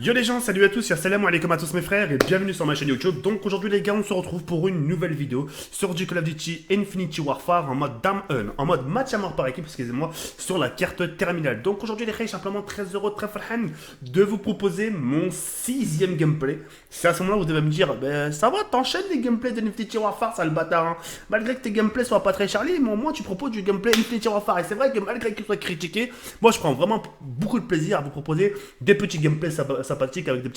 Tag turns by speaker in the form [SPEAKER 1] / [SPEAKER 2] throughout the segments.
[SPEAKER 1] Yo les gens, salut à tous, salam alaikum à tous mes frères et bienvenue sur ma chaîne YouTube. Donc aujourd'hui les gars, on se retrouve pour une nouvelle vidéo sur du Call of Duty Infinity Warfare en mode en mode match à mort par équipe, excusez-moi, sur la carte terminale. Donc aujourd'hui les gars, je suis simplement très heureux, très farhan de vous proposer mon 6ème gameplay. C'est à ce moment-là où vous devez me dire, ben ça va, t'enchaînes les gameplays d'Infinity Warfare, ça le bâtard. Hein. Malgré que tes gameplays soient pas très Charlie, mais au moins tu proposes du gameplay Infinity Warfare. Et c'est vrai que malgré qu'il soit critiqué, moi je prends vraiment beaucoup de plaisir à vous proposer des petits gameplays sympathiques avec des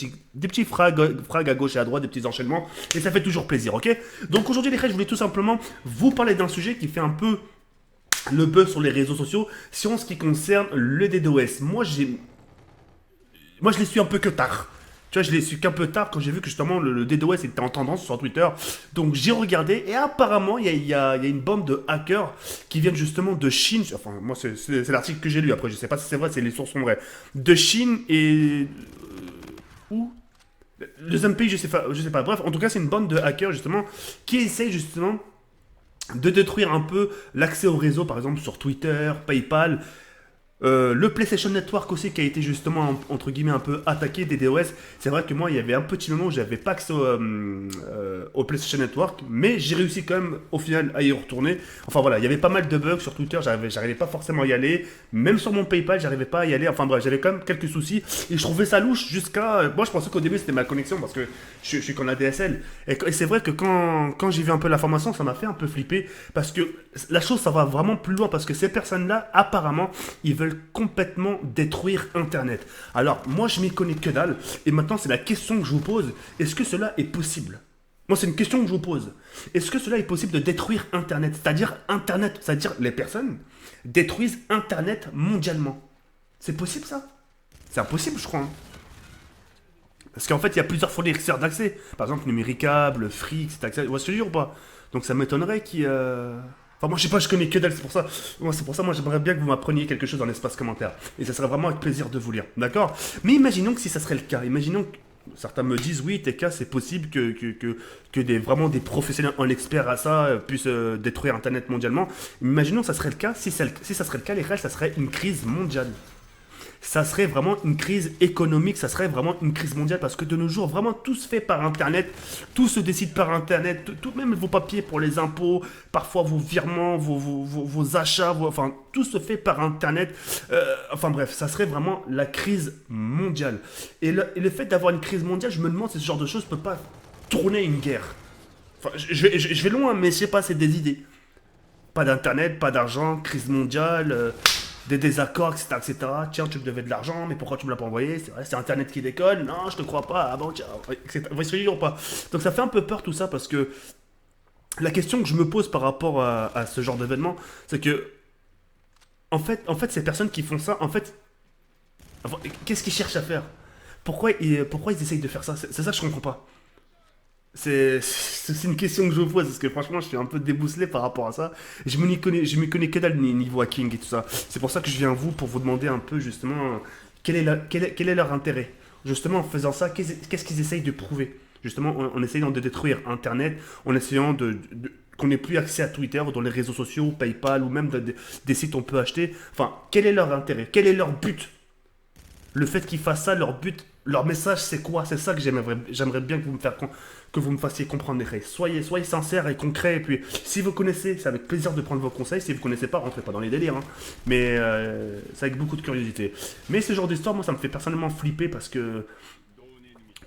[SPEAKER 1] petits frags à gauche et à droite, des petits enchaînements, et ça fait toujours plaisir, ok. Donc aujourd'hui les gars, je voulais tout simplement vous parler d'un sujet qui fait un peu le buzz sur les réseaux sociaux, sur ce qui concerne le DDoS. Moi je l'ai su un peu que tard. Tu vois, je l'ai su qu'un peu tard quand j'ai vu que justement le DDoS était en tendance sur Twitter. Donc j'ai regardé et apparemment il y a une bande de hackers qui viennent justement de Chine. Enfin, moi c'est l'article que j'ai lu. Après, je sais pas si c'est vrai, c'est les sources sont vraies. De Chine et où le deuxième pays, je sais pas. Bref, en tout cas, c'est une bande de hackers justement qui essayent justement de détruire un peu l'accès au réseau, par exemple sur Twitter, PayPal. Le PlayStation Network aussi qui a été justement entre guillemets un peu attaqué des DOS. C'est vrai que moi il y avait un petit moment où j'avais pas accès au PlayStation Network, mais j'ai réussi quand même au final à y retourner. Enfin voilà, il y avait pas mal de bugs sur Twitter, j'arrivais pas forcément à y aller. Même sur mon PayPal, j'arrivais pas à y aller. Enfin bref, j'avais quand même quelques soucis et je trouvais ça louche jusqu'à. Moi je pensais qu'au début c'était ma connexion parce que je suis qu'en ADSL. Et c'est vrai que quand j'ai vu un peu l'information, ça m'a fait un peu flipper parce que la chose ça va vraiment plus loin parce que ces personnes-là apparemment ils veulent complètement détruire Internet. Alors, moi, je m'y connais que dalle. Et maintenant, c'est la question que je vous pose. Est-ce que cela est possible? Moi, c'est une question que je vous pose. Est-ce que cela est possible de détruire Internet? C'est-à-dire les personnes détruisent Internet mondialement. C'est possible, ça? C'est impossible, je crois. Hein. Parce qu'en fait, il y a plusieurs fournisseurs d'accès. Par exemple, Numéricable, Free, etc. Vous voyez ce que je veux dire ou pas? Donc ça m'étonnerait qu'il... Enfin, moi, je sais pas, je connais que dalle, c'est pour ça. Moi, j'aimerais bien que vous m'appreniez quelque chose dans l'espace commentaire. Et ça serait vraiment avec plaisir de vous lire, d'accord? Mais imaginons que si ça serait le cas, imaginons que certains me disent, oui, TK, c'est possible que vraiment des professionnels en expert à ça puissent détruire Internet mondialement. Imaginons que ça serait le cas, si ça serait le cas, les règles, ça serait une crise mondiale, ça serait vraiment une crise économique, ça serait vraiment une crise mondiale parce que de nos jours, vraiment tout se fait par Internet, tout se décide par Internet, tout même vos papiers pour les impôts, parfois vos virements, vos achats, enfin tout se fait par Internet. Enfin bref, ça serait vraiment la crise mondiale. Et le fait d'avoir une crise mondiale, je me demande si ce genre de choses ne peut pas tourner une guerre. Enfin, je vais loin, mais je sais pas, c'est des idées. Pas d'internet, pas d'argent, crise mondiale, des désaccords, etc., etc. Tiens, tu me devais de l'argent, mais pourquoi tu me l'as pas envoyé? C'est vrai, c'est internet qui déconne. Non, je te crois pas. Ah bon, tiens, etc. Vous voyez ou pas? Donc ça fait un peu peur tout ça parce que la question que je me pose par rapport à ce genre d'événement, c'est que en fait, ces personnes qui font ça, en fait, qu'est-ce qu'ils cherchent à faire? Pourquoi ils essayent de faire ça? C'est ça que je comprends pas. C'est une question que je vous pose parce que franchement je suis un peu débousselé par rapport à ça. Je m'y connais que dalle niveau hacking et tout ça. C'est pour ça que je viens à vous pour vous demander un peu justement quel est leur intérêt. Justement en faisant ça, qu'est-ce qu'ils essayent de prouver? Justement en essayant de détruire Internet, en essayant qu'on n'ait plus accès à Twitter, ou dans les réseaux sociaux, PayPal ou même des sites où on peut acheter. Enfin, quel est leur intérêt? Quel est leur but? Le fait qu'ils fassent ça, leur but, leur message, c'est quoi? C'est ça que j'aimerais bien que vous me fassiez comprendre les règles. Soyez sincères et concrets. Et puis, si vous connaissez, c'est avec plaisir de prendre vos conseils. Si vous connaissez pas, rentrez pas dans les délires. Hein. Mais c'est avec beaucoup de curiosité. Mais ce genre d'histoire, moi, ça me fait personnellement flipper parce que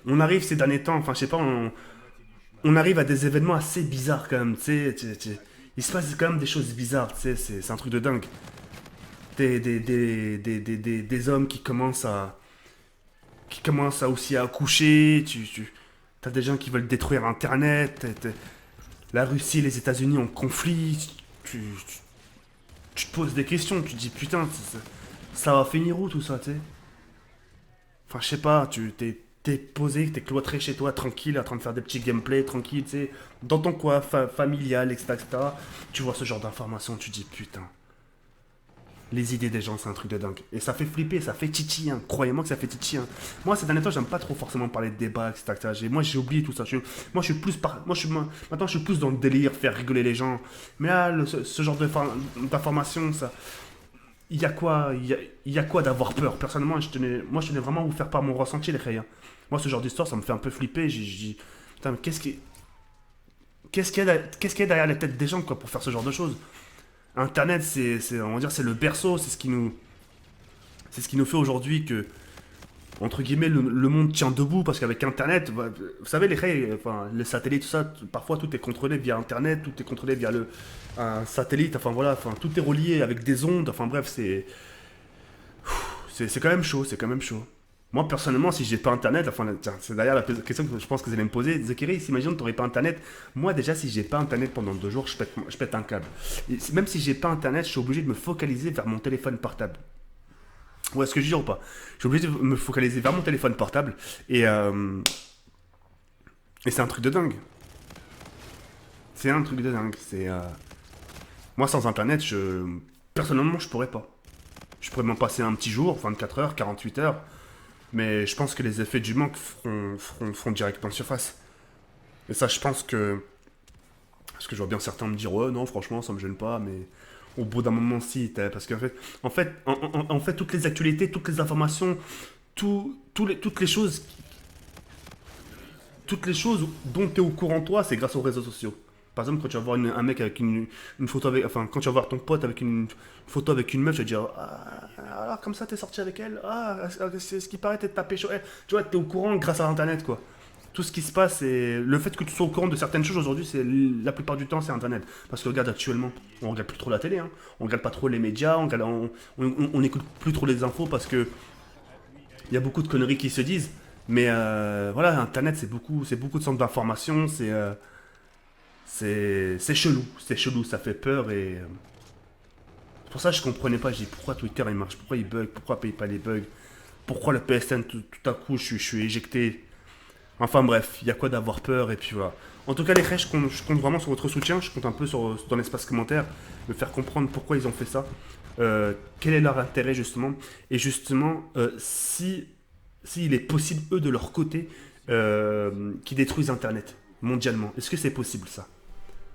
[SPEAKER 1] on arrive ces derniers temps, enfin, je sais pas, on arrive à des événements assez bizarres quand même. Il se passe quand même des choses bizarres. C'est un truc de dingue. Des hommes qui commencent aussi à accoucher, t'as des gens qui veulent détruire Internet, la Russie et les États-Unis ont conflit, tu te poses des questions, tu te dis putain, ça va finir où tout ça, tu sais? Enfin, je sais pas, t'es posé, t'es cloîtré chez toi, tranquille, en train de faire des petits gameplays, tranquille, tu sais, dans ton coin familial, etc., etc. Tu vois ce genre d'informations, tu te dis putain. Les idées des gens, c'est un truc de dingue. Et ça fait flipper, ça fait titi, hein. Croyez-moi que ça fait titi. Hein. Moi, ces derniers temps, j'aime pas trop forcément parler de débat, etc. Moi, j'ai oublié tout ça. Moi, je suis plus maintenant, je suis plus dans le délire, faire rigoler les gens. Mais là, ce genre d'information, ça. il y a quoi, il y a quoi d'avoir peur? Personnellement, moi, je tenais vraiment à vous faire part de mon ressenti, les gars. Moi, ce genre d'histoire, ça me fait un peu flipper. Putain, mais qu'est-ce qu'il y a derrière les têtes des gens, quoi, pour faire ce genre de choses? Internet, on va dire, c'est le berceau, c'est ce qui nous fait aujourd'hui que, entre guillemets, le monde tient debout, parce qu'avec Internet, vous savez, les gars, enfin, les satellites, tout ça, parfois tout est contrôlé via Internet, tout est contrôlé via un satellite, enfin voilà, enfin, tout est relié avec des ondes, enfin bref, c'est quand même chaud, c'est quand même chaud. Moi, personnellement, si j'ai pas Internet, enfin, tiens, c'est d'ailleurs la question que je pense que vous allez me poser. Zekiri, s'imagine que t'aurais pas Internet. Moi, déjà, si j'ai pas Internet pendant 2 jours, je pète un câble. Et même si j'ai pas Internet, je suis obligé de me focaliser vers mon téléphone portable. Ouais, est-ce que je dis ou pas? Je suis obligé de me focaliser vers mon téléphone portable. Et, euh, et c'est un truc de dingue. C'est un truc de dingue. Moi, sans Internet, personnellement, je pourrais pas. Je pourrais m'en passer un petit jour, 24 heures, 48 heures. Mais je pense que les effets du manque feront directement surface. Et ça, je pense que. Parce que je vois bien certains me dire, ouais, non, franchement, ça me gêne pas, mais au bout d'un moment, si. Parce qu'en fait, en fait, toutes les actualités, toutes les informations, toutes les choses dont tu es au courant, toi, c'est grâce aux réseaux sociaux. Par exemple, quand tu vas voir un mec avec une photo avec. Enfin, quand tu vas voir ton pote avec une photo avec une meuf, tu vas dire, ah, alors comme ça, t'es sorti avec elle. Ah, c'est ce qui paraît, t'es tapé chaud. Tu vois, t'es au courant grâce à Internet, quoi. Tout ce qui se passe et le fait que tu sois au courant de certaines choses aujourd'hui, c'est la plupart du temps, c'est Internet. Parce que regarde, actuellement, on regarde plus trop la télé, hein. On regarde pas trop les médias, on écoute plus trop les infos parce que il y a beaucoup de conneries qui se disent. Mais voilà, Internet, c'est beaucoup de centres d'information, c'est chelou, ça fait peur et c'est pour ça que je comprenais pas. Je dis pourquoi Twitter il marche, pourquoi il bug, pourquoi PayPal il bug, pourquoi le PSN tout à coup je suis éjecté. Enfin bref, il y a quoi d'avoir peur et puis voilà. En tout cas les frères, je compte vraiment sur votre soutien, je compte un peu dans l'espace commentaire, me faire comprendre pourquoi ils ont fait ça, quel est leur intérêt justement, et justement si s'il est possible eux de leur côté qu'ils détruisent Internet mondialement. Est-ce que c'est possible ça?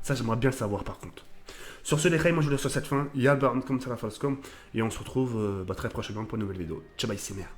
[SPEAKER 1] Ça j'aimerais bien le savoir par contre. Sur ce les frères, moi je vous laisse sur cette fin, il y a le bar comme ça la Falscom, et on se retrouve très prochainement pour une nouvelle vidéo. Ciao bye c'est merde.